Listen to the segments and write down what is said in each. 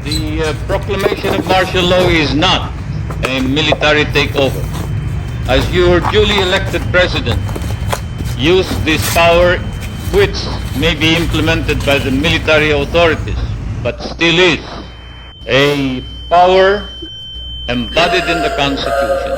The proclamation of martial law is not a military takeover. As your duly elected president, use this power which may be implemented by the military authorities, but still is a power embodied in the Constitution.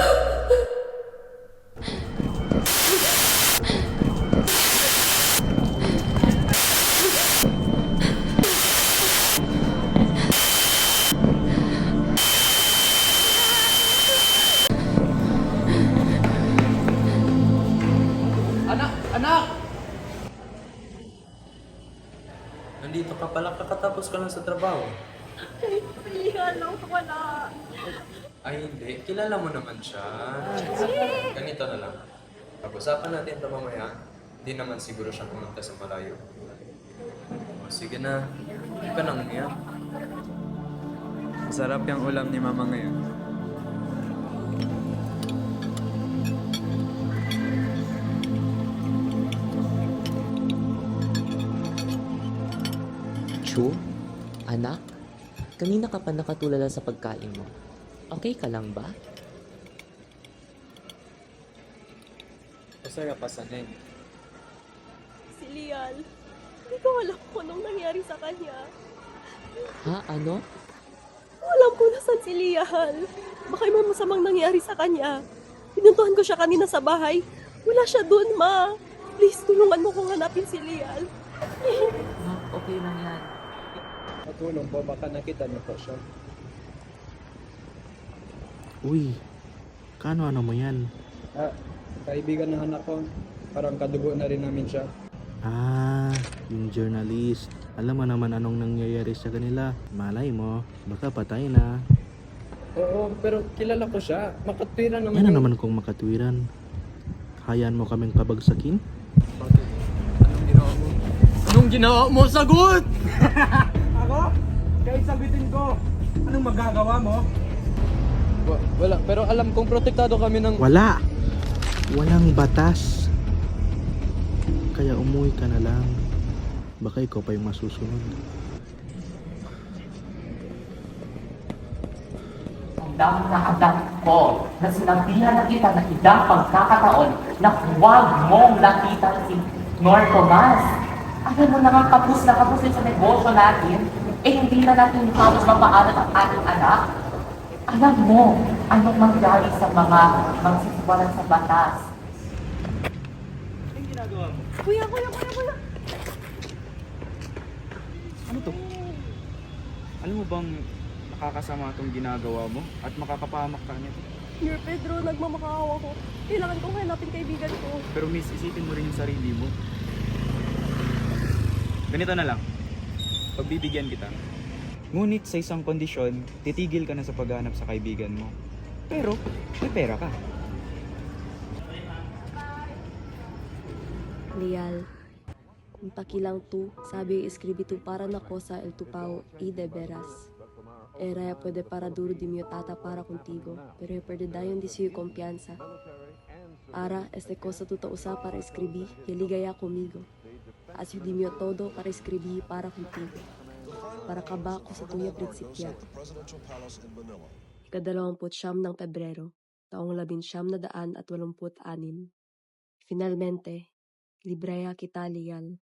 Anak! Anak! Nandito ka pala, kakatapos ka lang sa trabaho. Hindi alam ko wala. Ay hindi, kilala mo naman siya. Ganito na lang. Pag-usapan natin ito mamaya. Hindi naman siguro siya pumunta sa malayo. O, sige na, hindi ka nang umiyak. Masarap yung ulam ni Mama ngayon. Chu, anak, kanina ka pa nakatulala sa pagkain mo. Okay ka lang ba? Masaya pa sa Neng. Si Lial. Hindi ko alam kung anong nangyari sa kanya. Ha, ano? Alam ko nasan si Lial. Baka may masamang nangyari sa kanya. Pinuntuhan ko siya kanina sa bahay. Wala siya doon, ma. Please, tulungan mo kong hanapin si Lial. Ma, okay lang yan. Matulong po, baka nakita niyo po siya. Uy, ano mo yan? Kaibigan ng anak ko. Parang kadugo na rin namin siya. Ah, yung journalist. Alam mo naman anong nangyayari sa kanila. Malay mo, baka patay na. Oo, pero kilala ko siya. Makatwira naman. Yan na naman kung makatwiran. Hayaan mo kaming pabagsakin? Anong ginawa mo? Anong ginawa mo? Sagot! Ako? Kahit sagutin ko, anong magagawa mo? Wala, pero alam kong protektado kami ng... Wala! Walang batas. Kaya umuwi ka na lang. Baka ikaw pa yung masusunod. Handang ko na sinabihan na kita na ilang pagkakataon na huwag mong lapitan si Nor Tomas. Alam mo naman kapos na kapos din sa negosyo natin, eh hindi na natin halos mapaaral ang ating anak. Alam mo, anong mangyari sa mga magsisiwalan sa batas. Kuya! Ano to? Alam mo bang nakakasama itong ginagawa mo at makakapahamak ka nito? Dear Pedro, nagmamakaawa ko. Kailangan kong hanapin kaibigan ko. Pero miss, isipin mo rin yung sarili mo. Ganito na lang. Pagbibigyan kita. Ngunit sa isang kondisyon, titigil ka na sa paghahanap sa kaibigan mo. Pero, may pera ka. Lial, kung takilang tu, sabi escribitu para na cosa el tu pao y de veras. Era puede para duro di mio tata para contigo, pero perde dayon di suyo confianza. Ara, este cosa tuta usa para escribir y ligaya conmigo. Así di mio todo para escribir para contigo. Para kabako sa tuya prinsipya. Ika-29 ng Pebrero, taong 1986. Finalmente, libreya kita, Lial.